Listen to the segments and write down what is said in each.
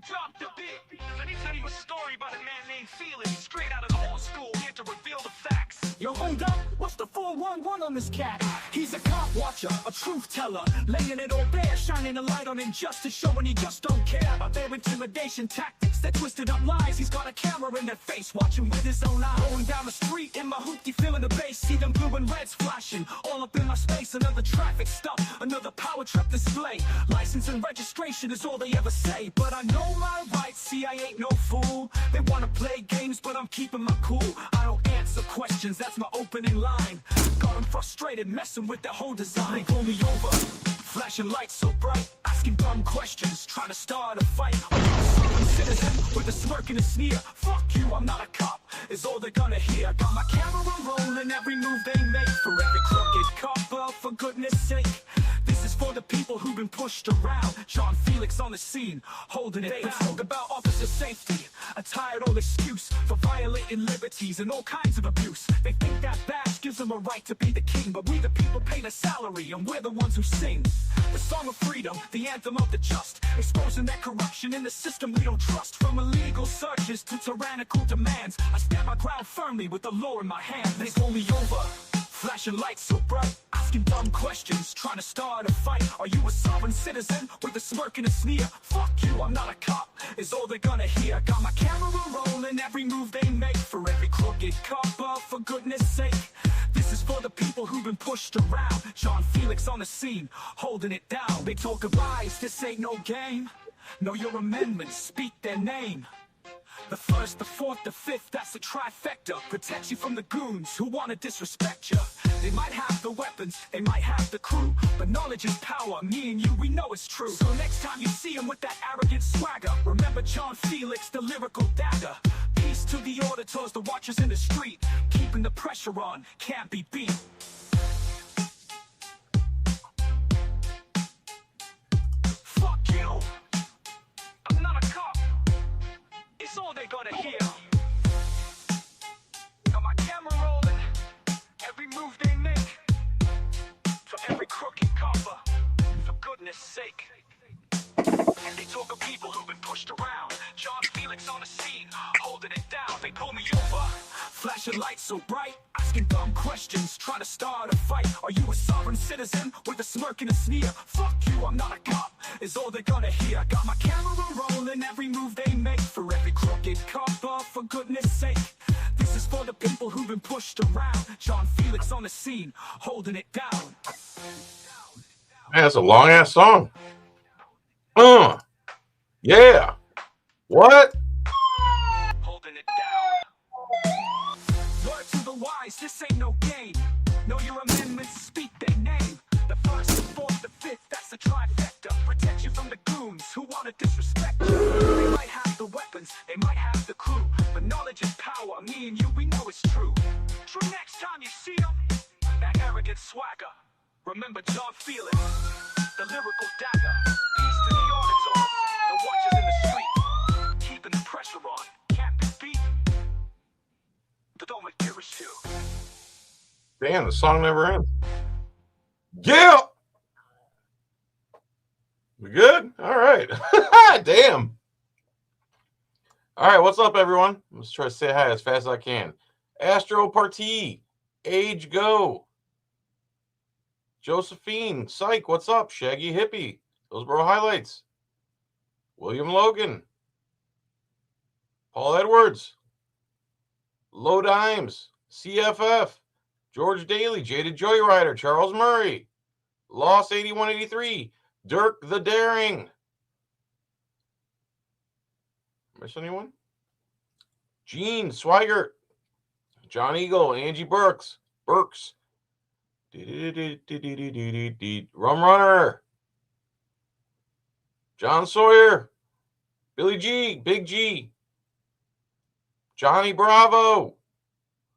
drop the beat. Let me tell you a story about a man named Felix, straight out of the old school, here to reveal the facts. Yo, hold up, what's the 411 on this cat? He's a cop watcher, a truth teller, laying it all bare, shining a light on injustice, showing he just don't care about their intimidation tactics, their twisted up lies. He's got a camera in their face, watching with his own eye. Going down the street in my hoopty, feeling the bass, see them blue and reds flashing, all up in my space. Another traffic stop, another power truck display. License and registration is all they ever say, but I know my rights, see I ain't no fool. They wanna play games, but I'm keeping my cool. I don't answer questions, that's my opening line. Got them frustrated, messing with their whole design. They pull me over, flashing lights so bright, asking dumb questions, trying to start a fight. I'm a southern citizen with a smirk and a sneer. Fuck you, I'm not a cop, is all they're gonna hear. Got my camera rolling, every move they make, for every crooked cop, for goodness sake. This is for the people who've been pushed around. John Felix on the scene, holding it down. Talk about officer safety, a tired old excuse for violating liberties and all kinds of abuse. They think that badge gives them a right to be the king, but we the people pay the salary and we're the ones who sing the song of freedom, the anthem of the just, exposing that corruption in the system we don't trust. From illegal searches to tyrannical demands, I stand my ground firmly with the law in my hand. They pull me over, flashing lights so bright, asking dumb questions, trying to start a fight. Are you a sovereign citizen with a smirk and a sneer? Fuck you, I'm not a cop, is all they're gonna hear. Got my camera rolling, every move they make, for every crooked cop, for goodness sake. This is for the people who've been pushed around. John Felix on the scene, holding it down. They talk of lies, this ain't no game. Know your amendments, speak their name. The first, the fourth, the fifth, that's a trifecta. Protects you from the goons who wanna disrespect you. They might have the weapons, they might have the crew, but knowledge is power, me and you, we know it's true. So next time you see him with that arrogant swagger, remember John Felix, the lyrical dagger. Peace to the auditors, the watchers in the street, keeping the pressure on, can't be beat. Fuck you, I'm not a cop, it's all they're gonna hear. Got my camera rolling, every move they make, for every crooked copper, for goodness sake. And they talk of people who've been pushed around. John Felix on the scene, holding it down. They pull me over, flashing lights so bright, asking dumb questions, trying to start a fight. Are you a sovereign citizen with a smirk and a sneer? Fuck you, I'm not a cop, is all they're gonna hear. Got my camera rolling, every move they make, for every crooked cop, for goodness sake. This is for the people who've been pushed around. John Felix on the scene, holding it down. Man, that's a long ass song. Yeah. What? Holding it down. Word to the wise, this ain't no game. Know your amendments, speak their name. The first, the fourth, the fifth, that's the trifecta. Protect you from the goons who wanna disrespect you. They might have the weapons, they might have the crew, but knowledge is power, me and you, we know it's true. True, next time you see them, that arrogant swagger, remember John Felix, the lyrical dagger. Peace to the auditors, the watchers in the street, keeping the pressure on, can't be beat. But don't make it too. Damn, the song never ends. Yeah. We good? All right. Damn. All right, what's up, everyone? Let's try to say hi as fast as I can. Astro Party, Age Go, Josephine, Psych, what's up? Shaggy Hippie, Hillsboro Highlights, William Logan, Paul Edwards, Low Dimes, CFF, George Daly, Jaded Joyrider, Charles Murray, Lost 8183, Dirk the Daring. Miss anyone? Gene Swigert, John Eagle, Angie Burks, Rum Runner, John Sawyer, Billy G, Big G, Johnny Bravo,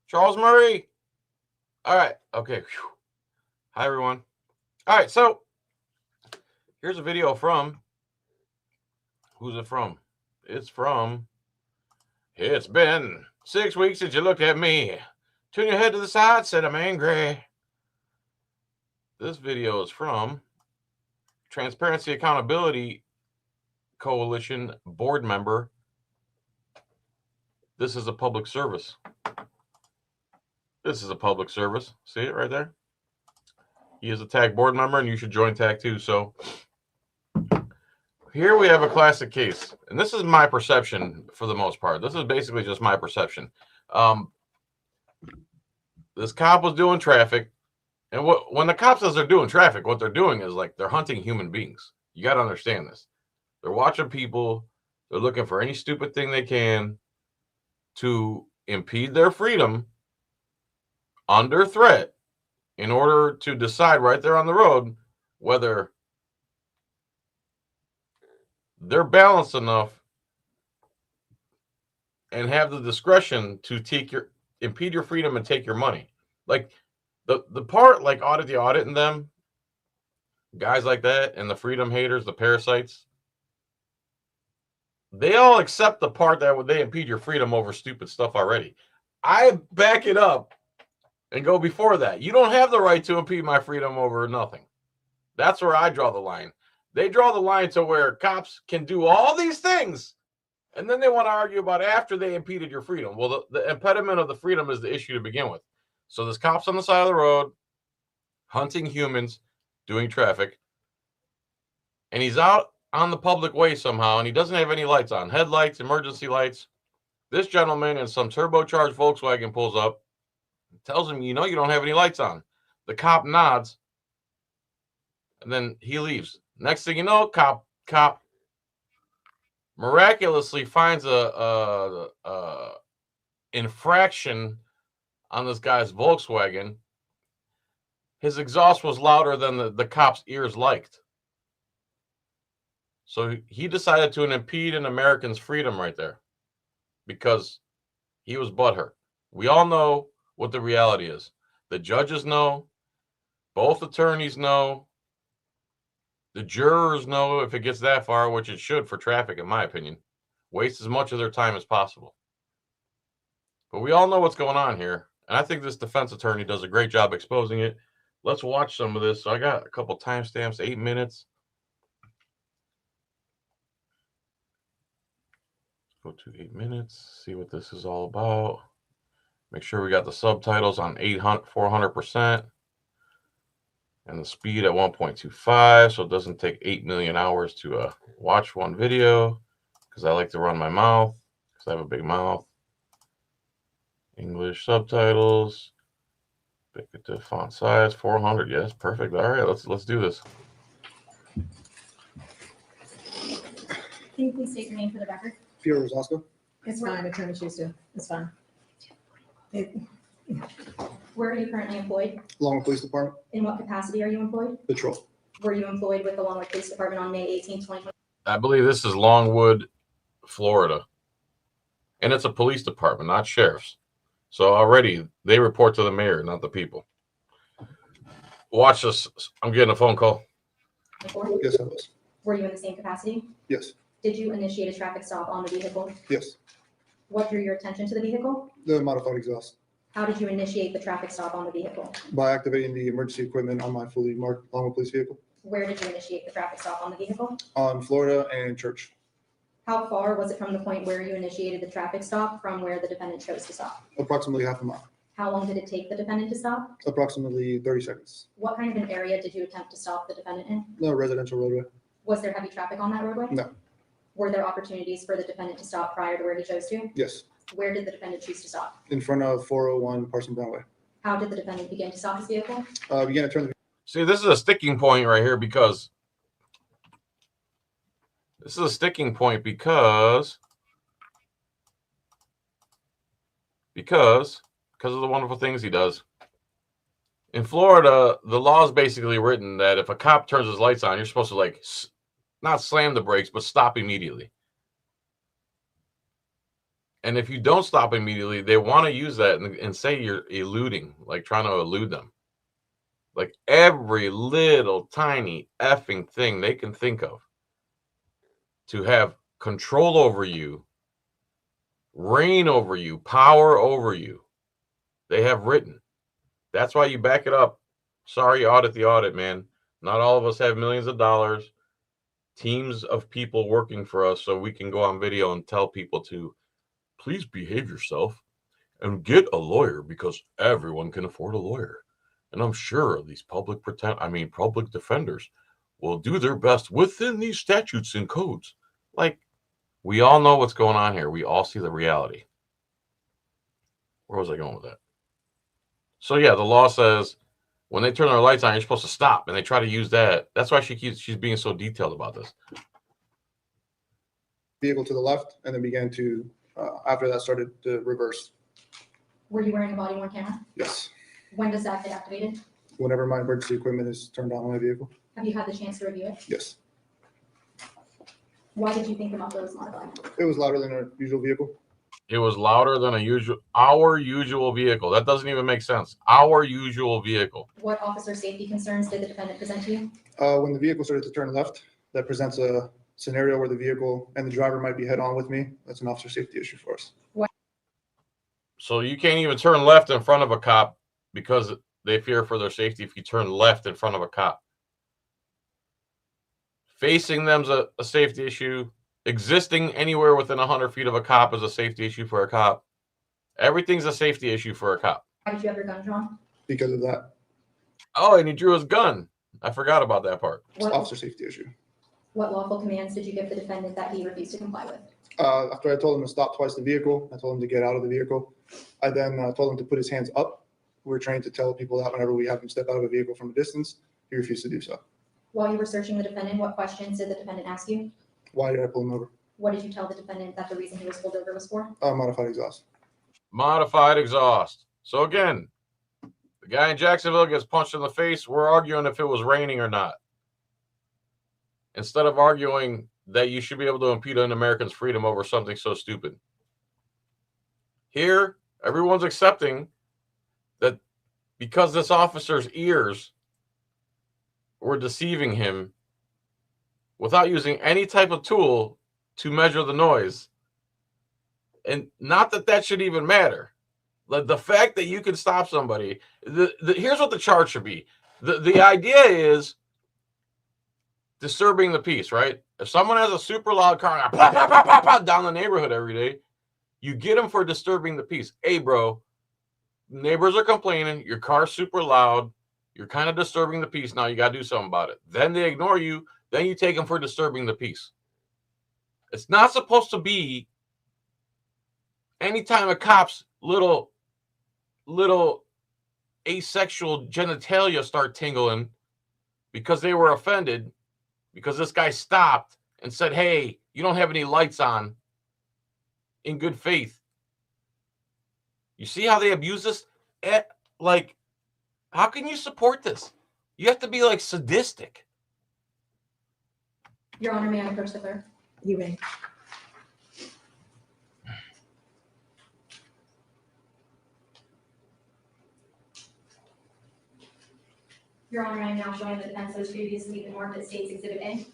Charles Murray. All right. Okay. Whew. Hi, everyone. All right. So here's a video from, who's it from? It's from, it's been 6 weeks since you looked at me. Turn your head to the side, said I'm angry. This video is from Transparency Accountability Coalition board member. This is a public service. This is a public service. See it right there? He is a TAG board member, and you should join TAG too. So here we have a classic case, and this is my perception for the most part. This is basically just my perception. This cop was doing traffic, and when the cop says they're doing traffic, what they're doing is like they're hunting human beings. You got to understand this. They're watching people. They're looking for any stupid thing they can to impede their freedom under threat in order to decide right there on the road whether they're balanced enough and have the discretion to impede your freedom and take your money. Like the part like Audit the Audit and them, guys like that, and the freedom haters, the parasites, they all accept the part that they impede your freedom over stupid stuff already. I back it up and go before that. You don't have the right to impede my freedom over nothing. That's where I draw the line. They draw the line to where cops can do all these things, and then they want to argue about after they impeded your freedom. Well, the impediment of the freedom is the issue to begin with. So there's cops on the side of the road hunting humans, doing traffic, and he's out on the public way somehow, and he doesn't have any lights on. Headlights, emergency lights. This gentleman in some turbocharged Volkswagen pulls up, tells him, you know, you don't have any lights on. The cop nods, and then he leaves. Next thing you know, cop miraculously finds a infraction on this guy's Volkswagen. His exhaust was louder than the cop's ears liked. So he decided to impede an American's freedom right there because he was butthurt. We all know what the reality is. The judges know. Both attorneys know. The jurors know if it gets that far, which it should for traffic, in my opinion. Waste as much of their time as possible. But we all know what's going on here. And I think this defense attorney does a great job exposing it. Let's watch some of this. So I got a couple timestamps, 8 minutes. Go to 8 minutes, see what this is all about. Make sure we got the subtitles on 400%. And the speed at 1.25, so it doesn't take 8 million hours to watch one video, because I like to run my mouth, because I have a big mouth. English subtitles. Pick it to font size, 400. Yes, perfect. All right, let's do this. Can you please state your name for the record? Pierre Rosasco, It's fine, Attorney Schuster. It's fine. Where are you currently employed? Longwood Police Department, In what capacity are you employed? Patrol. Were you employed with the Longwood Police Department on May 18, 2020? I believe this is Longwood, Florida. And it's a police department, not sheriff's. So already they report to the mayor, not the people. Watch this. I'm getting a phone call. Before? Yes, I was. Were you in the same capacity? Yes, Did you initiate a traffic stop on the vehicle? yes. What drew your attention to the vehicle? The modified exhaust. How did you initiate the traffic stop on the vehicle? By activating the emergency equipment on my fully marked Longwood Police vehicle Where did you initiate the traffic stop on the vehicle? on Florida and Church. How far was it from the point where you initiated the traffic stop from where the defendant chose to stop? Approximately half a mile. How long did it take the defendant to stop? Approximately 30 seconds. What kind of an area did you attempt to stop the defendant in? No residential roadway. Was there heavy traffic on that roadway? No. Were there opportunities for the defendant to stop prior to where he chose to? Yes, Where did the defendant choose to stop? in front of 401 Parson Brown Way. How did the defendant begin to stop his vehicle? Began to turn the See, this is a sticking point right here because of the wonderful things he does. In Florida, the law is basically written that if a cop turns his lights on, you're supposed to like not slam the brakes, but stop immediately. And if you don't stop immediately, they want to use that and say you're eluding, like trying to elude them. Like every little tiny effing thing they can think of to have control over you, reign over you, power over you, they have written. That's why you back it up. Sorry, Audit the Audit, man. Not all of us have millions of dollars. teams of people working for us so we can go on video and tell people to please behave yourself and get a lawyer because everyone can afford a lawyer. And I'm sure these public defenders will do their best within these statutes and codes. Like, we all know what's going on here. We all see the reality. Where was I going with that? So yeah, the law says when they turn their lights on, you're supposed to stop, and they try to use that. That's why she's being so detailed about this. Vehicle to the left, and then began to, after that, started to reverse. Were you wearing a body worn camera? Yes. When does that get activated? Whenever my emergency equipment is turned on my vehicle. Have you had the chance to review it? Yes. Why did you think the muffler was modified? It was louder than our usual vehicle. It was louder than our usual vehicle. That doesn't even make sense. Our usual vehicle. What officer safety concerns did the defendant present to you? When the vehicle started to turn left, that presents a scenario where the vehicle and the driver might be head on with me. That's an officer safety issue for us. So you can't even turn left in front of a cop because they fear for their safety if you turn left in front of a cop. Facing them's a safety issue. Existing anywhere within 100 feet of a cop is a safety issue for a cop. Everything's a safety issue for a cop. Why did you have your gun drawn? Because of that. Oh, and he drew his gun. I forgot about that part. It's an officer safety issue. What lawful commands did you give the defendant that he refused to comply with? After I told him to stop twice the vehicle, I told him to get out of the vehicle. I then told him to put his hands up. We're trained to tell people that whenever we have him step out of a vehicle from a distance. He refused to do so. While you were searching the defendant, what questions did the defendant ask you? Why did I pull him over? What did you tell the defendant that the reason he was pulled over was for? Modified exhaust. Modified exhaust. So again, the guy in Jacksonville gets punched in the face. We're arguing if it was raining or not. Instead of arguing that you should be able to impede an American's freedom over something so stupid. Here, everyone's accepting that because this officer's ears were deceiving him without using any type of tool to measure the noise. And not that that should even matter. Like the fact that you can stop somebody, here's what the charge should be. The idea is disturbing the peace, right? If someone has a super loud car down the neighborhood every day, you get them for disturbing the peace. Hey, bro, neighbors are complaining. Your car's super loud. You're kind of disturbing the peace. Now you got to do something about it. Then they ignore you. Then you take them for disturbing the peace. It's not supposed to be anytime a cop's little asexual genitalia start tingling because they were offended because this guy stopped and said, hey, you don't have any lights on, in good faith. You see how they abuse this? Like, how can you support this? You have to be like sadistic. Your Honor, may I approach the clerk? You may. Your Honor, I am now showing the defense that was previously been marked as State's Exhibit A.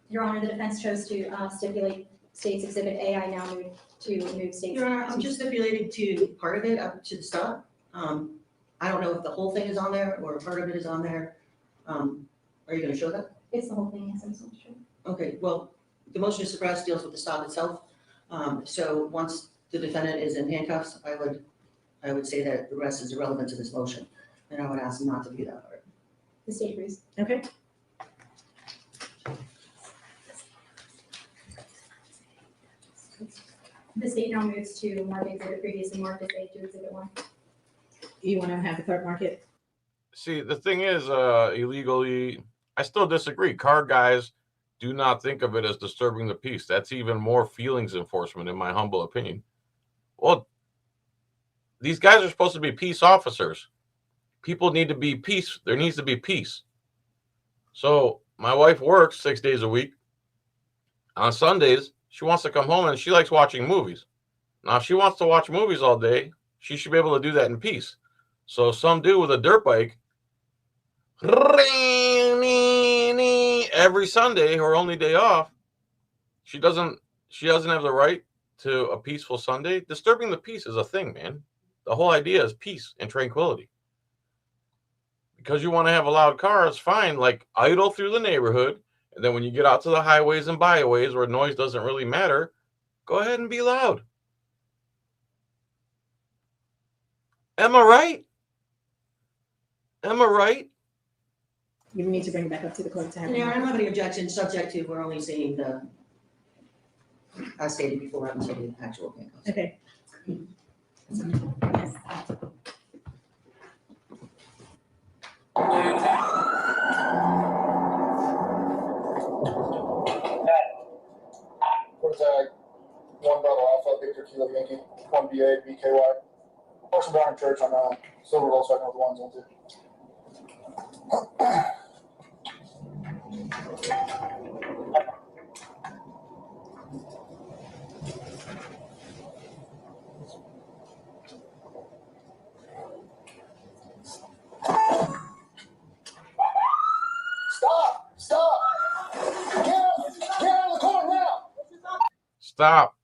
Your Honor, the defense chose to stipulate State's Exhibit A. I now move to move State's. Your Honor, I'm just stipulating to part of it up to the stop. I don't know if the whole thing is on there or part of it is on there. Are you gonna show that? It's the whole thing, yes, I'm so sure. Okay, well, the motion to suppress deals with the stop itself. So once the defendant is in handcuffs, I would say that the rest is irrelevant to this motion. And I would ask them not to view that part. The State agrees. Okay. The State now moves to mark Exhibit previously marked as A to Exhibit 1. You wanna have the clerk mark it? See, the thing is, illegally, I still disagree. Car guys do not think of it as disturbing the peace. That's even more feelings enforcement, in my humble opinion. Well, these guys are supposed to be peace officers. People need to be peace. There needs to be peace. So my wife works 6 days a week. On Sundays, she wants to come home and she likes watching movies. Now, if she wants to watch movies all day, she should be able to do that in peace. So some dude with a dirt bike every Sunday, her only day off, she doesn't have the right to a peaceful Sunday. Disturbing the peace is a thing, man. The whole idea is peace and tranquility. because you want to have a loud car, it's fine. Like idle through the neighborhood. And then when you get out to the highways and byways where noise doesn't really matter, go ahead and be loud. Am I right? Am I right? You need to bring it back up to the clerk to have. And I don't have any objection, subject to, we're only seeing the, as stated before, I'm saying the actual handcuffs. Okay. Yes. Put tag 1 Bravo Alpha, Victor Kilo Yankee, 1 BA, BKY. Person down in church on Silverville, second with the ones on 2. Stop! Get out of the car now! Stop,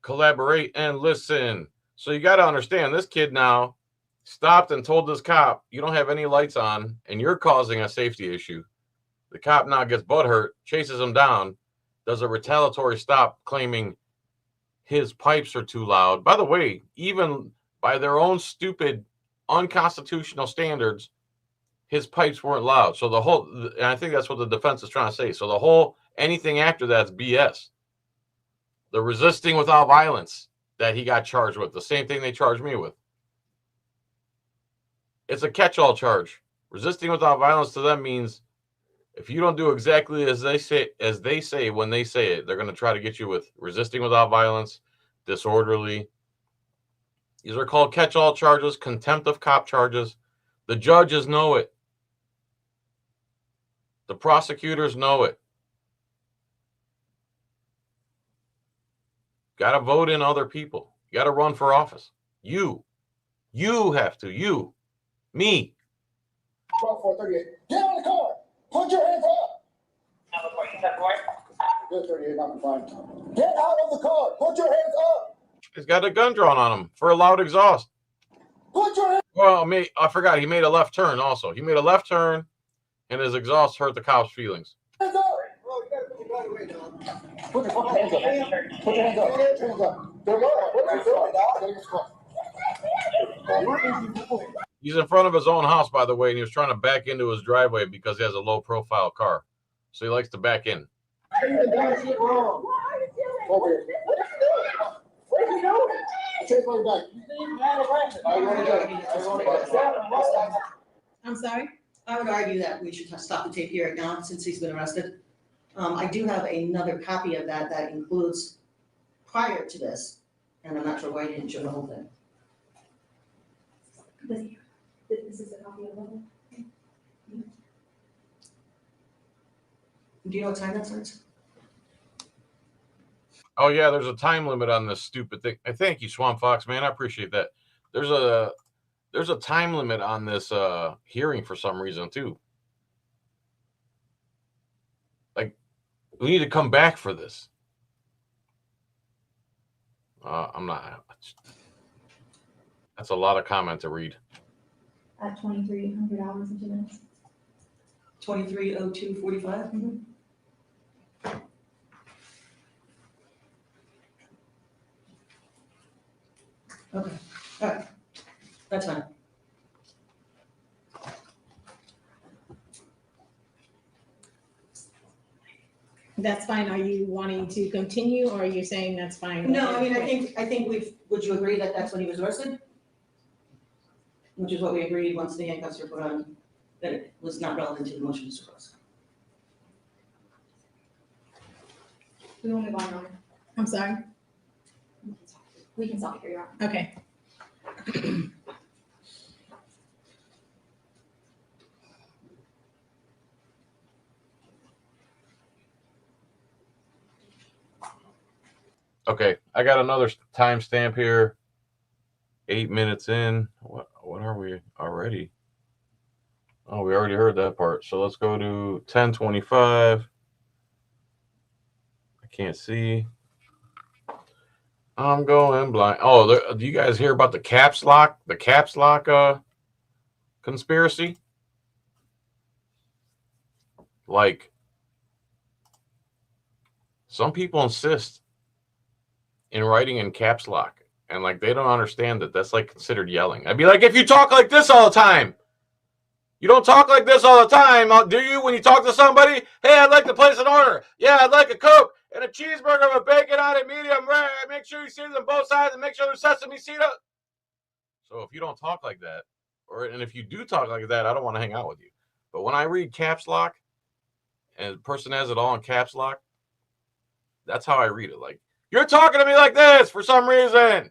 collaborate, and listen. So you got to understand, this kid now stopped and told this cop, you don't have any lights on, and you're causing a safety issue. The cop now gets butthurt, chases him down, does a retaliatory stop, claiming his pipes are too loud. By the way, even by their own stupid, unconstitutional standards, his pipes weren't loud. So the whole, and I think that's what the defense is trying to say. So the whole, anything after that's BS. The resisting without violence that he got charged with, the same thing they charged me with. It's a catch-all charge. Resisting without violence to them means if you don't do exactly as they say when they say it, they're going to try to get you with resisting without violence, disorderly. These are called catch-all charges, contempt of cop charges. The judges know it. The prosecutors know it. Got to vote in other people. You got to run for office. You have to. You. Me. 12-4-38. Get out of the car! Put your hands up! Good 38, not fine. Get out of the car! Put your hands up! He's got a gun drawn on him for a loud exhaust. Put your hands Well, I forgot. He made a left turn also. He made a left turn, and his exhaust hurt the cop's feelings. up! Put your fucking hands up. Put your hands up. Put your hands up. What are you doing, dog? Get in this car. He's in front of his own house, by the way, and he was trying to back into his driveway because he has a low-profile car. So he likes to back in. Over here. What are you doing? Chase my back. I'm sorry? I would argue that we should stop the tape here now, since he's been arrested. I do have another copy of that includes prior to this, and I'm not sure why you didn't show the whole thing. This is a copy of it. Do you know what time that starts? Oh, yeah, there's a time limit on this stupid thing. Thank you, Swamp Fox, man. I appreciate that. There's a time limit on this hearing for some reason, too. Like, we need to come back for this. I'm not. That's a lot of comment to read. At 2,300 hours and 2 minutes. 23:02:45? Okay, all right, that's fine. That's fine. Are you wanting to continue or are you saying that's fine? No, I mean, I think would you agree that that's when he was arrested? Which is what we agreed once the handcuffs were put on, that it was not relevant to the motion to suppress. We will move on, Your Honor. I'm sorry? We can stop here, Your Honor. Okay. Okay, I got another timestamp here. 8 minutes in. What are we already? Oh, we already heard that part. So let's go to 10:25. I can't see. I'm going blind. Oh, do you guys hear about the caps lock? The caps lock conspiracy? Like, some people insist in writing in caps lock, and like they don't understand that that's like considered yelling. I'd be like, if you talk like this all the time, you don't talk like this all the time, do you? When you talk to somebody, hey, I'd like to place an order. Yeah, I'd like a Coke and a cheeseburger with bacon on it, medium rare. Make sure you see them both sides and make sure there's sesame seed up. So if you don't talk like that, and if you do talk like that, I don't want to hang out with you. But when I read caps lock and the person has it all in caps lock, that's how I read it. Like, you're talking to me like this for some reason.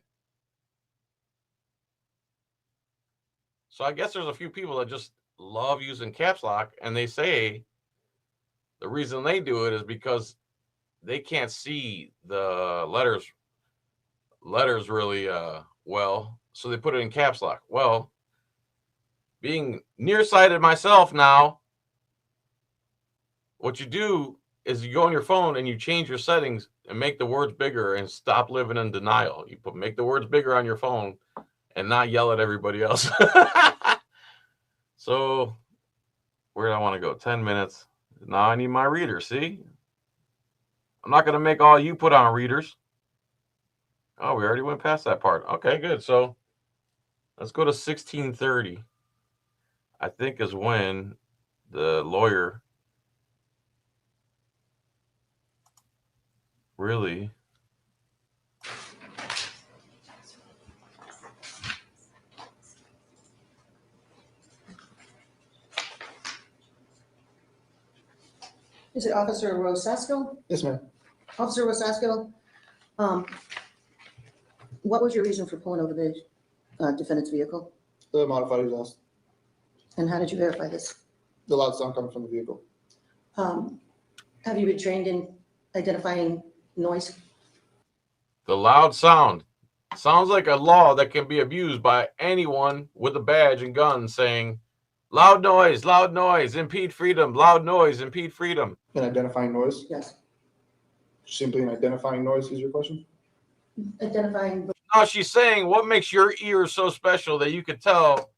So I guess there's a few people that just love using caps lock, and they say the reason they do it is because they can't see the letters really well, so they put it in caps lock. Well, being nearsighted myself now, what you do is you go on your phone and you change your settings and make the words bigger and stop living in denial. You make the words bigger on your phone and not yell at everybody else. So where do I want to go? 10 minutes. Now I need my reader. See, I'm not going to make all you put on readers. Oh, we already went past that part. Okay, good. So let's go to 1630. I think is when the lawyer really Is it Officer Rosasco? Yes, ma'am. Officer Rosasco, what was your reason for pulling over the defendant's vehicle? The modified exhaust. And how did you verify this? The loud sound coming from the vehicle. Have you been trained in identifying noise? the loud sound sounds like a law that can be abused by anyone with a badge and gun saying, loud noise, impede freedom, loud noise, impede freedom. An identifying noise? Yes. Simply an identifying noise is your question? Identifying. No, she's saying, what makes your ears so special that you could tell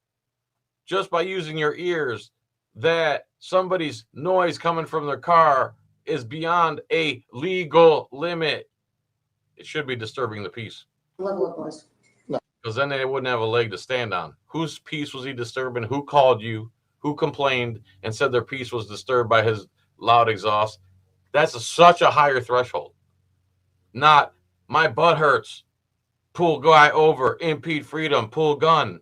just by using your ears that somebody's noise coming from their car is beyond a legal limit? It should be disturbing the peace. Level of noise. Because then they wouldn't have a leg to stand on. Whose peace was he disturbing? Who called you? Who complained and said their peace was disturbed by his loud exhaust? That's such a higher threshold. Not, my butt hurts, pull guy over, impede freedom, pull gun.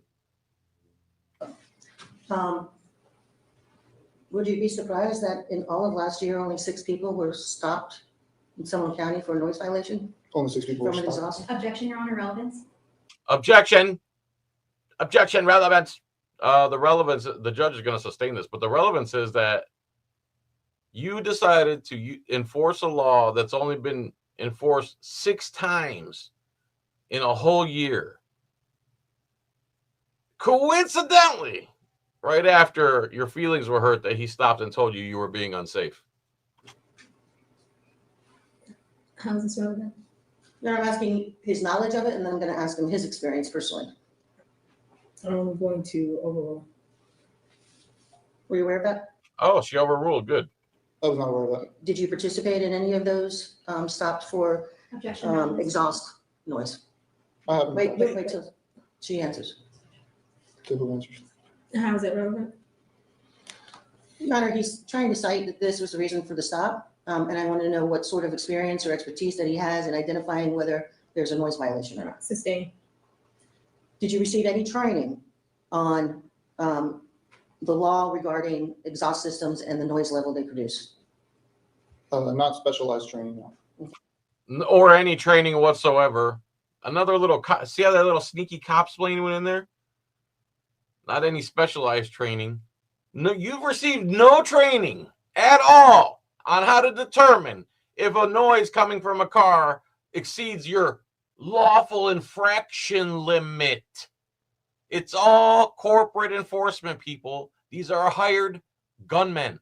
Would you be surprised that in all of last year, only 6 people were stopped in Sumner County for a noise violation Only 6 people were from an stopped. exhaust? Objection, Your Honor, relevance. Objection, relevance. The relevance, the judge is going to sustain this, but the relevance is that you decided to enforce a law that's only been enforced 6 times in a whole year. Coincidentally, right after your feelings were hurt that he stopped and told you you were being unsafe. How is this relevant? Now I'm asking his knowledge of it, and then I'm going to ask him his experience personally. I'm going to overrule. Were you aware of that? Oh, she overruled. Good. I was not aware of that. Did you participate in any of those stopped for Objection, relevance. exhaust noise? I haven't. Wait till she answers. To who answers? How is it relevant? Your Honor, he's trying to cite that this was the reason for the stop, and I want to know what sort of experience or expertise that he has in identifying whether there's a noise violation or not. Sustain. Did you receive any training on the law regarding exhaust systems and the noise level they produce? Not specialized training, no. Or any training whatsoever. Another little, see how that little sneaky cop-splaining went in there? Not any specialized training. No, you've received no training at all on how to determine if a noise coming from a car exceeds your lawful infraction limit. It's all corporate enforcement people. These are hired gunmen.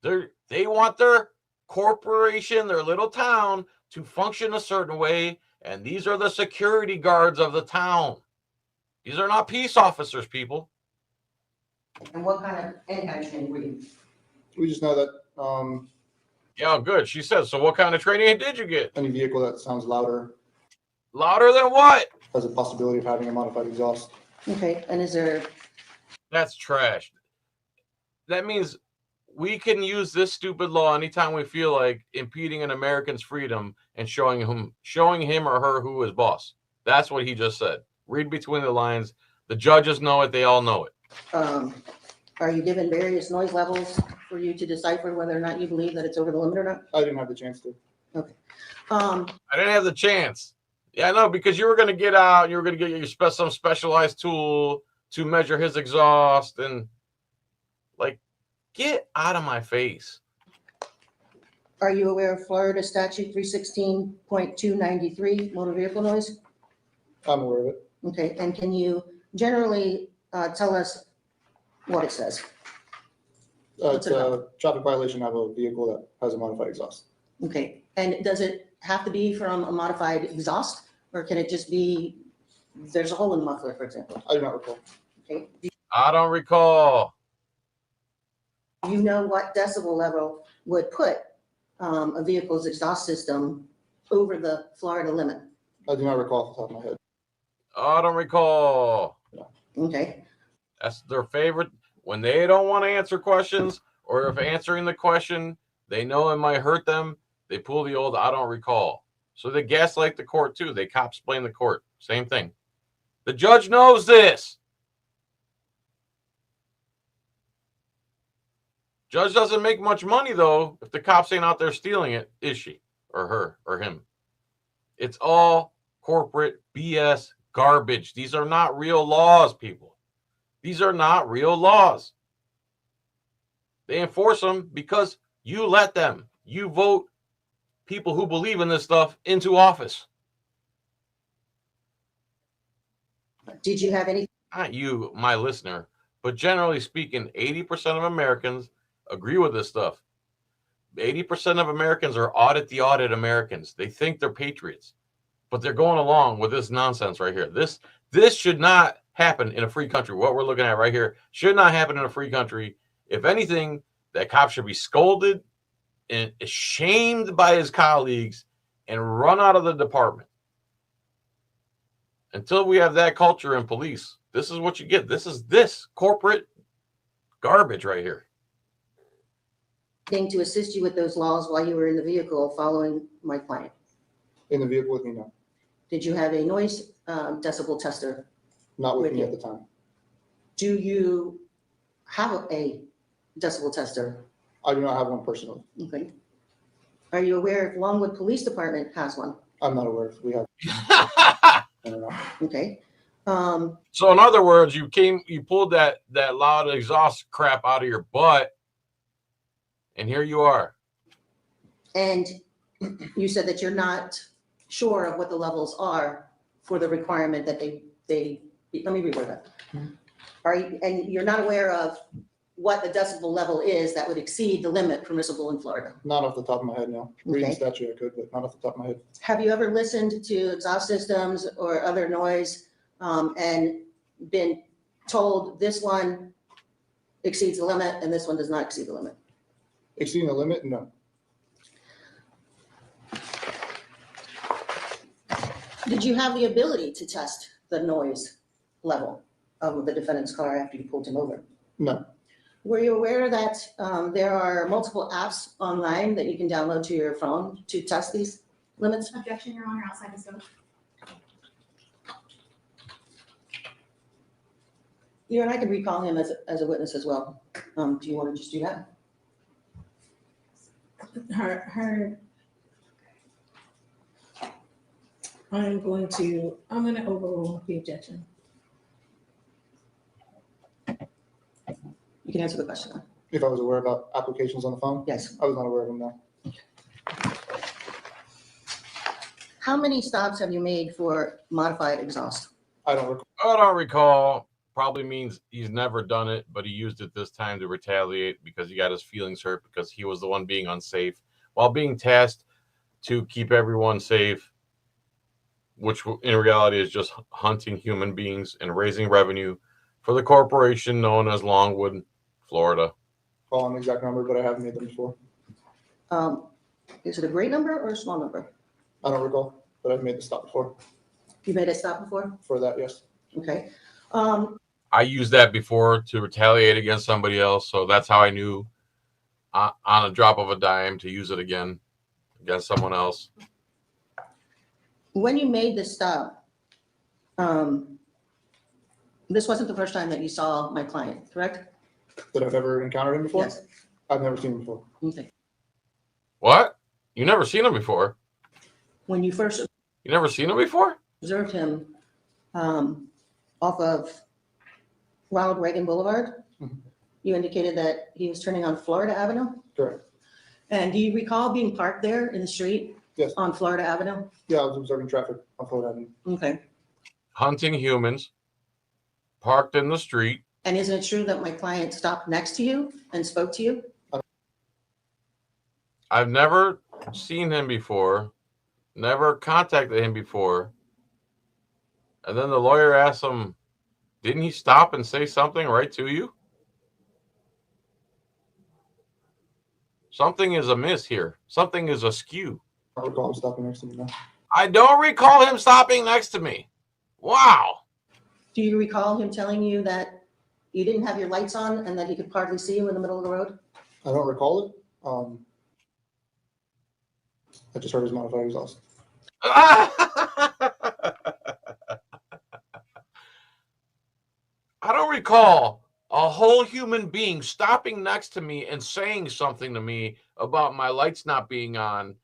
They want their corporation, their little town, to function a certain way, and these are the security guards of the town. These are not peace officers, people. And what kind of, any kind of training were you We just know that Yeah, good. She said, so what kind of training did you get? any vehicle that sounds louder Louder than what? has a possibility of having a modified exhaust. Okay, and is there, That's trash. That means we can use this stupid law anytime we feel like impeding an American's freedom and showing him or her who is boss. That's what he just said. Read between the lines. The judges know it. They all know it. are you given various noise levels for you to decipher whether or not you believe that it's over the limit or not? I didn't have the chance to. Okay. I didn't have the chance. Yeah, I know, because you were going to get out. You were going to get some specialized tool to measure his exhaust and like, get out of my face. Are you aware of Florida statute 316.293 motor vehicle noise? I'm aware of it. Okay, and can you generally tell us what it says? It's a traffic violation to have a vehicle that has a modified exhaust. Okay, and does it have to be from a modified exhaust, or can it just be, there's a hole in the muffler, for example? I do not recall. Okay, do I don't recall. you know what decibel level would put a vehicle's exhaust system over the Florida limit? I do not recall off the top of my head. I don't recall. Okay, That's their favorite. When they don't want to answer questions, or if answering the question, they know it might hurt them, they pull the old I don't recall. So they gaslight the court too. They cop-splain the court. Same thing. The judge knows this. Judge doesn't make much money, though, if the cops ain't out there stealing it, is she? Or her, or him. It's all corporate BS garbage. These are not real laws, people. These are not real laws. They enforce them because you let them. You vote people who believe in this stuff into office. did you have any, Not you, my listener, but generally speaking, 80% of Americans agree with this stuff. 80% of Americans are audit the audit Americans. They think they're patriots, but they're going along with this nonsense right here. This should not happen in a free country. What we're looking at right here should not happen in a free country. If anything, that cop should be scolded and shamed by his colleagues and run out of the department. Until we have that culture in police, this is what you get. This is this corporate garbage right here. thing to assist you with those laws while you were in the vehicle following my client? In the vehicle with me, no. Did you have a noise decibel tester? Not with With me you. at the time. Do you have a decibel tester? I do not have one personally. Okay. Are you aware if Longwood Police Department has one? I'm not aware if we have. I don't know. Okay. So in other words, you pulled that loud exhaust crap out of your butt, and here you are. And you said that you're not sure of what the levels are for the requirement that they let me reword that. And you're not aware of what the decibel level is that would exceed the limit permissible in Florida? Not off the top of my head, no. Reading Okay. statute I could, but not off the top of my head. Have you ever listened to exhaust systems or other noise and been told this one exceeds the limit and this one does not exceed the limit? Exceeding the limit? No. Did you have the ability to test the noise level of the defendant's car after you pulled him over? No. Were you aware that there are multiple apps online that you can download to your phone to test these limits? Objection, Your Honor, outside the scope. You and I can recall him as a witness as well. Do you want to just do that? I'm going to overrule the objection. You can answer the question. If I was aware about applications on the phone? Yes. I was not aware of them, no. How many stops have you made for modified exhaust? I don't recall. I don't recall. Probably means he's never done it, but he used it this time to retaliate because he got his feelings hurt because he was the one being unsafe while being tasked to keep everyone safe, which in reality is just hunting human beings and raising revenue for the corporation known as Longwood, Florida. recall an exact number, but I have made them before. Is it a great number or a small number? I don't recall, but I've made the stop before. You made a stop before? For that, yes. Okay. I used that before to retaliate against somebody else, so that's how I knew on a drop of a dime to use it again against someone else. When you made this stop, this wasn't the first time that you saw my client, correct? That I've ever encountered him before? Yes. I've never seen him before. Okay. What? You never seen him before? When you first You never seen him before? observed him off of Ronald Reagan Boulevard, Mhm. you indicated that he was turning on Florida Avenue. Correct. And do you recall being parked there in the street? Yes. On Florida Avenue? Yeah, I was observing traffic on Florida Avenue. Okay. Hunting humans, parked in the street. And isn't it true that my client stopped next to you and spoke to you? I've never seen him before, never contacted him before. And then the lawyer asked him, didn't he stop and say something right to you? Something is amiss here. Something is askew. I don't recall him stopping next to me, no. I don't recall him stopping next to me. Wow. Do you recall him telling you that you didn't have your lights on and that he could hardly see you in the middle of the road? I don't recall it. I just heard his modified exhaust. I don't recall a whole human being stopping next to me and saying something to me about my lights not being on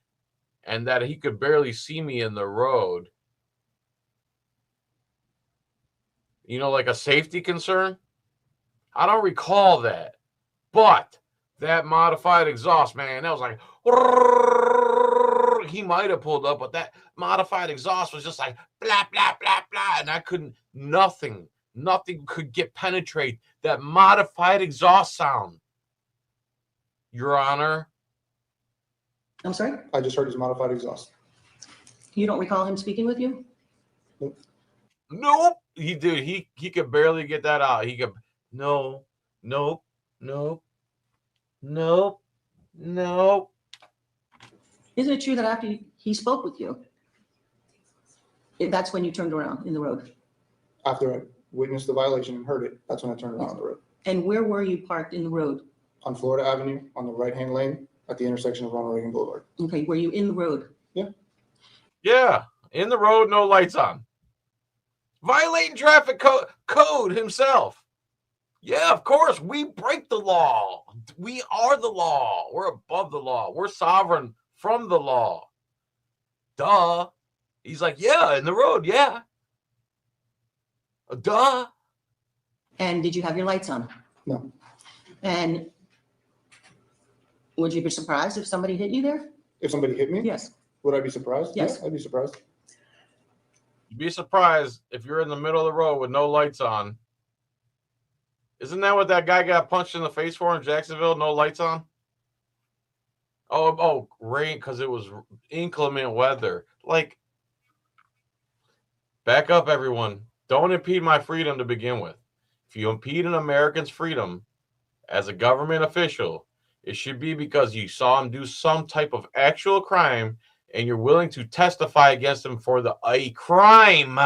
and that he could barely see me in the road. You know, like a safety concern. I don't recall that. But that modified exhaust, man, that was like, he might have pulled up, but that modified exhaust was just like blah, blah, blah, blah. And I couldn't, nothing could penetrate that modified exhaust sound. Your Honor. I'm sorry? I just heard his modified exhaust. You don't recall him speaking with you? Nope. He did. He could barely get that out. He could, no. Isn't it true that after he spoke with you, that's when you turned around in the road? After I witnessed the violation and heard it, that's when I turned around on the road. And where were you parked in the road? On Florida Avenue, on the right-hand lane, at the intersection of Ronald Reagan Boulevard. Okay, were you in the road? Yeah. In the road, no lights on. Violating traffic code himself. Yeah, of course. We break the law. We are the law. We're above the law. We're sovereign from the law. Duh. He's like, yeah, in the road. Yeah. Duh. And did you have your lights on? No. And would you be surprised if somebody hit you there? If somebody hit me? Yes. Would I be surprised? Yes. Yeah, I'd be surprised. You'd be surprised if you're in the middle of the road with no lights on. Isn't that what that guy got punched in the face for in Jacksonville? No lights on? Oh, rain, because it was inclement weather. Like, back up, everyone. Don't impede my freedom to begin with. If you impede an American's freedom as a government official, it should be because you saw him do some type of actual crime and you're willing to testify against him for a crime.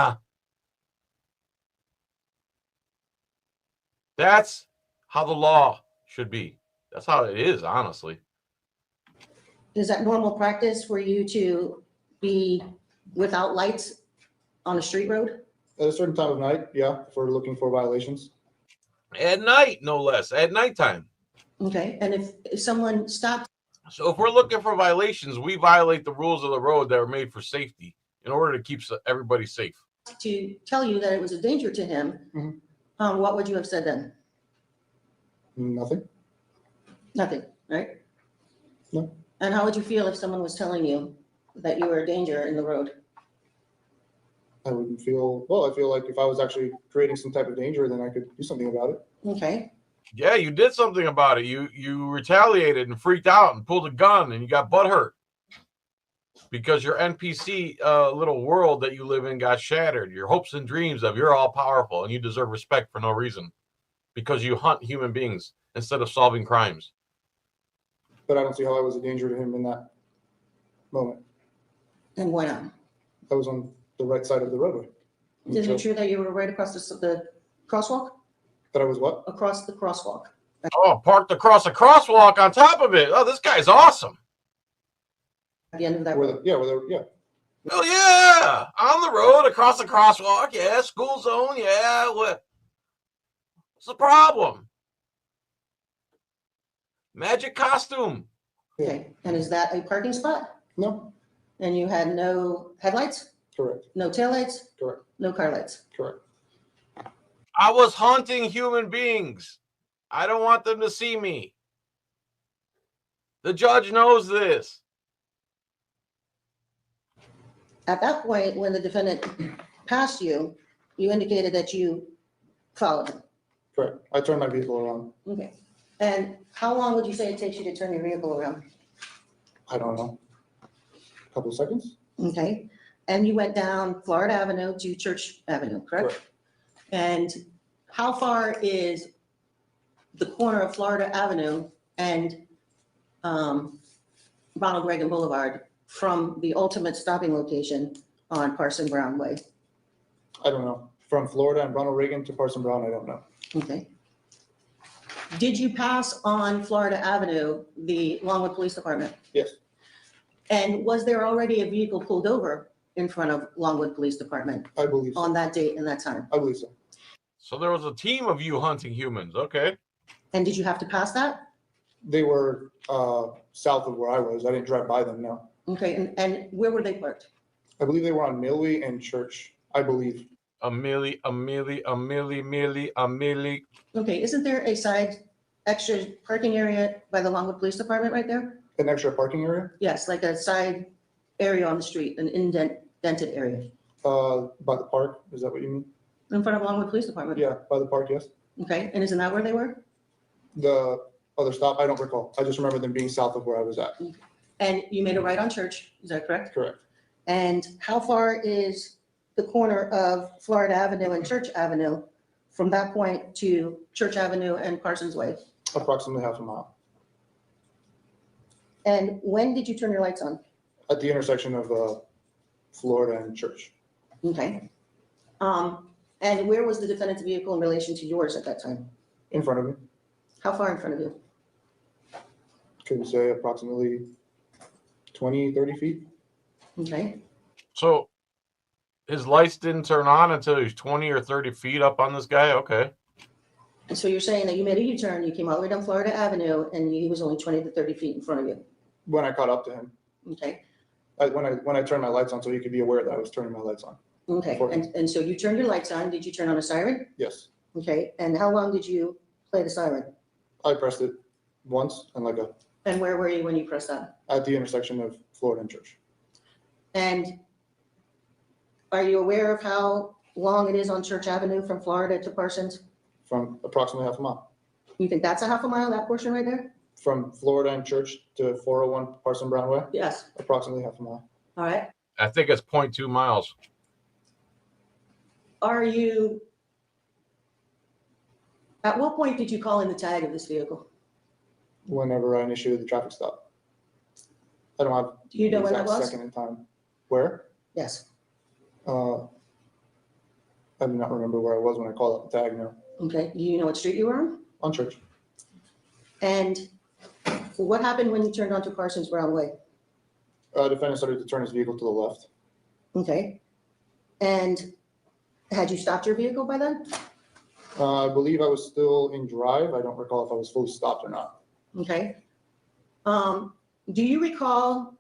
That's how the law should be. That's how it is, honestly. Is that normal practice for you to be without lights on a street road? At a certain time of night, yeah, if we're looking for violations. At night, no less. At nighttime. Okay, and if someone stopped, So if we're looking for violations, we violate the rules of the road that are made for safety in order to keep everybody safe. to tell you that it was a danger to him, Mhm. what would you have said then? Nothing. Nothing, right? No. And how would you feel if someone was telling you that you were a danger in the road? I wouldn't feel, well, I feel like if I was actually creating some type of danger, then I could do something about it. Okay, Yeah, you did something about it. You retaliated and freaked out and pulled a gun and you got butthurt because your NPC little world that you live in got shattered. Your hopes and dreams of you're all powerful and you deserve respect for no reason because you hunt human beings instead of solving crimes. But I don't see how I was a danger to him in that moment. And why not? I was on the right side of the roadway. Isn't it true that you were right across the crosswalk? That I was what? Across the crosswalk. Oh, parked across a crosswalk on top of it. Oh, this guy's awesome. At the end of that Where road. yeah. Oh yeah, on the road across the crosswalk. Yeah, school zone. Yeah, what's the problem? Magic costume. Okay, and is that a parking spot? No, And you had no headlights, correct, no taillights, correct, no car lights? correct. I was hunting human beings. I don't want them to see me. The judge knows this. At that point, when the defendant passed you, you indicated that you followed him. Correct. I turned my vehicle around. Okay. And how long would you say it takes you to turn your vehicle around? I don't know. A couple of seconds. Okay. And you went down Florida Avenue to Church Avenue, correct? Correct. And how far is the corner of Florida Avenue and Ronald Reagan Boulevard from the ultimate stopping location on Parson Brown Way? I don't know. From Florida and Ronald Reagan to Parson Brown, I don't know. Okay. Did you pass on Florida Avenue, the Longwood Police Department? Yes, And was there already a vehicle pulled over in front of Longwood Police Department I believe so. on that date and that time? I believe so. So there was a team of you hunting humans. Okay. And did you have to pass that? They were south of where I was. I didn't drive by them, no. Okay, and where were they parked? I believe they were on Millway and Church, I believe. A milli. Okay, isn't there a side extra parking area by the Longwood Police Department right there? An extra parking area Yes, like a side area on the street, an indented area by the park. Is that what you mean? in front of Longwood Police Department? Yeah, by the park, yes. Okay, and isn't that where they were? The other stop, I don't recall. I just remember them being south of where I was at. And you made a right on Church, is that correct? Correct. And how far is the corner of Florida Avenue and Church Avenue from that point to Church Avenue and Parsons Way? Approximately half a mile. And when did you turn your lights on? At the intersection of Florida and Church. Okay. And where was the defendant's vehicle in relation to yours at that time? In front of me. How far in front of you? Could say approximately 20, 30 feet. Okay. So his lights didn't turn on until he was 20 or 30 feet up on this guy. Okay. And so you're saying that you made a U-turn, you came all the way down Florida Avenue, and he was only 20 to 30 feet in front of you. When I caught up to him. Okay. When I turned my lights on so he could be aware that I was turning my lights on. Okay. And so you turned your lights on. Did you turn on a siren? Yes. Okay. And how long did you play the siren? I pressed it once and And where were you when you pressed that? at the intersection of Florida and Church. And are you aware of how long it is on Church Avenue from Florida to Parsons? From approximately half a mile. You think that's a half a mile, that portion right there? From Florida and Church to 401 Parson Brown Way, Yes. approximately half a mile. All right. I think it's 0.2 miles. At what point did you call in the tag of this vehicle? Whenever I initiated the traffic stop. I don't have Do you know the when that exact was? second in time. Where? Yes. I do not remember where I was when I called up the tag now. Okay. Do you know what street you were on? On Church. And what happened when you turned onto Parsons Brown Way? Defendant started to turn his vehicle to the left. Okay. And had you stopped your vehicle by then? I believe I was still in drive. I don't recall if I was fully stopped or not. Okay. Do you recall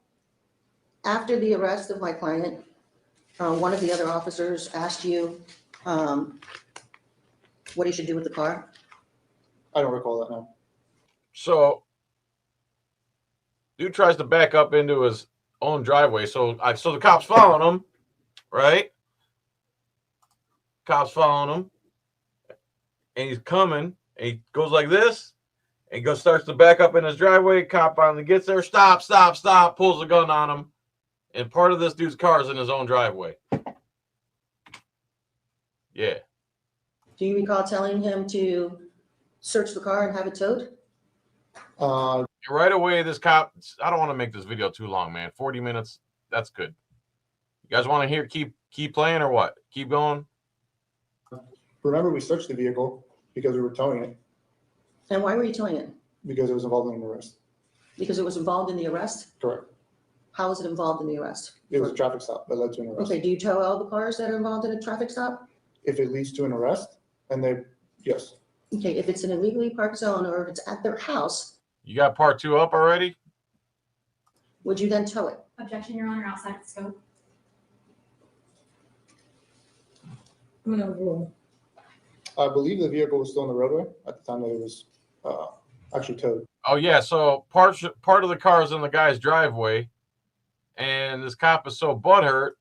after the arrest of my client, one of the other officers asked you what he should do with the car? I don't recall that now. So dude tries to back up into his own driveway. So the cops following him, right? Cops following him. And he's coming. And he goes like this. And starts to back up in his driveway. Cop finally gets there. Stop. Pulls the gun on him. And part of this dude's car is in his own driveway. Yeah. Do you recall telling him to search the car and have it towed? Right away, this cop, I don't want to make this video too long, man. 40 minutes, that's good. You guys want to hear, keep playing or what? Keep going? Remember, we searched the vehicle because we were towing it, And why were you towing it? because it was involved in an arrest. Because it was involved in the arrest? Correct. How was it involved in the arrest? It was a traffic stop that led to an arrest. Okay, do you tow all the cars that are involved in a traffic stop? If it leads to an arrest, and yes, Okay, if it's an illegally parked zone or if it's at their house, You got part 2 up already? would you then tow it? Objection, Your Honor, outside the scope. I'm gonna rule. I believe the vehicle was still on the roadway at the time that it was actually towed. Oh, yeah. So part of the car is in the guy's driveway. And this cop is so butthurt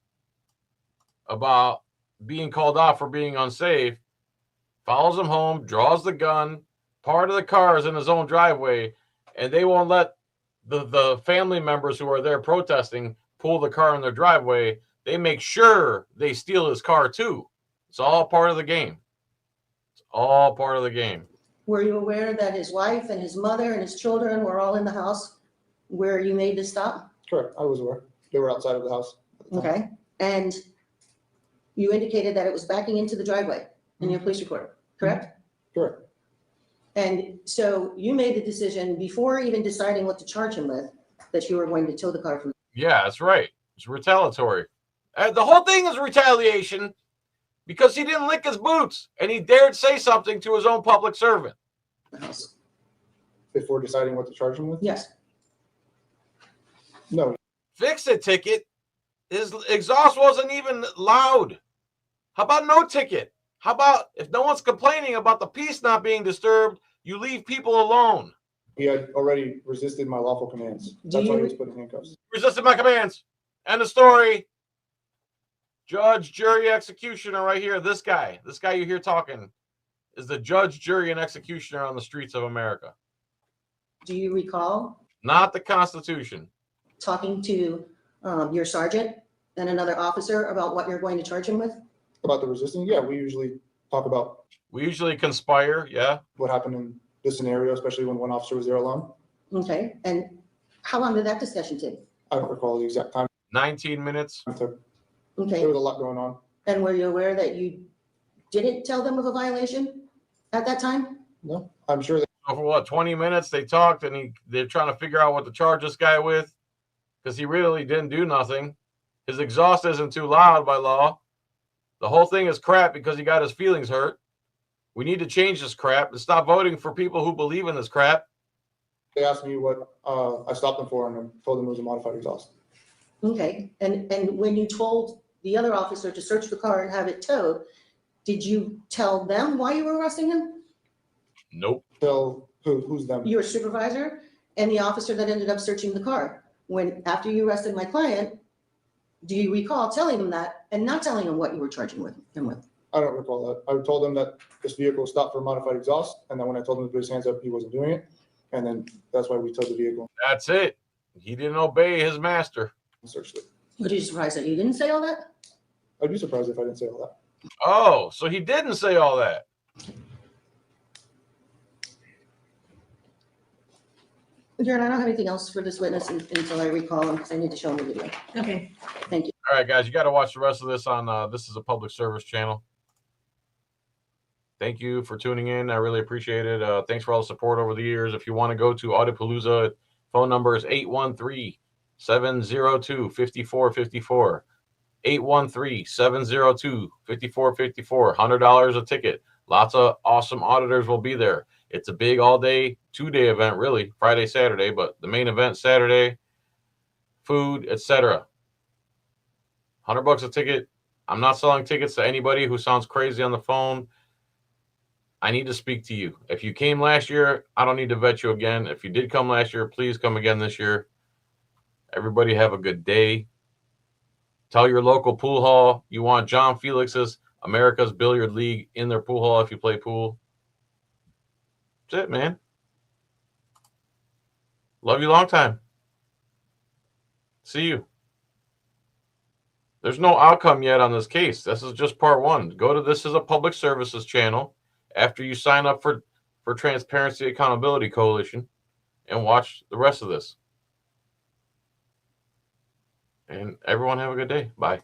about being called off for being unsafe, follows him home, draws the gun. Part of the car is in his own driveway, and they won't let the family members who are there protesting pull the car in their driveway. They make sure they steal his car too. It's all part of the game. It's all part of the game. Were you aware that his wife and his mother and his children were all in the house where you made this stop? Correct. I was aware. They were outside of the house at the time. Okay, and you indicated that it was backing into the driveway in your police report, correct? Correct. And so you made the decision before even deciding what to charge him with, that you were going to tow the car from Yeah, that's right. It's retaliatory. The whole thing is retaliation because he didn't lick his boots and he dared say something to his own public servant. the house. Before deciding what to charge him with? Yes, No, Fix-it ticket. His exhaust wasn't even loud. How about no ticket? How about if no one's complaining about the peace not being disturbed, you leave people alone? he had already resisted my lawful commands. That's why he was put in handcuffs. Resisted my commands. End of story. Judge, jury, executioner right here. This guy you hear talking is the judge, jury, and executioner on the streets of America. do you recall Not the Constitution. talking to your sergeant and another officer about what you're going to charge him with? About the resisting, yeah, we usually talk about We usually conspire, yeah. what happened in this scenario, especially when one officer was there alone. Okay, and how long did that discussion take? I don't recall the exact time. 19 minutes. There Okay, was a lot going on. and were you aware that you didn't tell them of a violation at that time? No, I'm sure that So for what, 20 minutes they talked and they're trying to figure out what to charge this guy with because he really didn't do nothing. His exhaust isn't too loud by law. The whole thing is crap because he got his feelings hurt. We need to change this crap and stop voting for people who believe in this crap. they asked me what I stopped them for, and I told them it was a modified exhaust. Okay, and when you told the other officer to search the car and have it towed, did you tell them why you were arresting him? Nope. So who's them? Your supervisor and the officer that ended up searching the car? When, after you arrested my client, do you recall telling him that and not telling him what you were charging him with? I don't recall that. I told them that this vehicle stopped for modified exhaust, and then when I told him to put his hands up, he wasn't doing it. And then that's why we towed the vehicle That's it. He didn't obey his master. and searched it. Were you surprised that you didn't say all that? I'd be surprised if I didn't say all that. Oh, so he didn't say all that. Jared, I don't have anything else for this witness until I recall him because I need to show him the video. Okay. Thank you. All right, guys, you got to watch the rest of this on this is a public service channel. Thank you for tuning in. I really appreciate it. Thanks for all the support over the years. If you want to go to Audipalooza, phone number is 813-702-5454. 813-702-5454. $100 a ticket. Lots of awesome auditors will be there. It's a big all-day, two-day event, really, Friday, Saturday, but the main event Saturday, food, etc. $100 a ticket. I'm not selling tickets to anybody who sounds crazy on the phone. I need to speak to you. If you came last year, I don't need to vet you again. If you did come last year, please come again this year. Everybody have a good day. Tell your local pool hall you want John Felix's America's Billiard League in their pool hall if you play pool. That's it, man. Love you long time. See you. There's no outcome yet on this case. This is just part one. Go to This Is a Public Services channel. After you sign up for for Transparency Accountability Coalition and watch the rest of this. And everyone have a good day. Bye.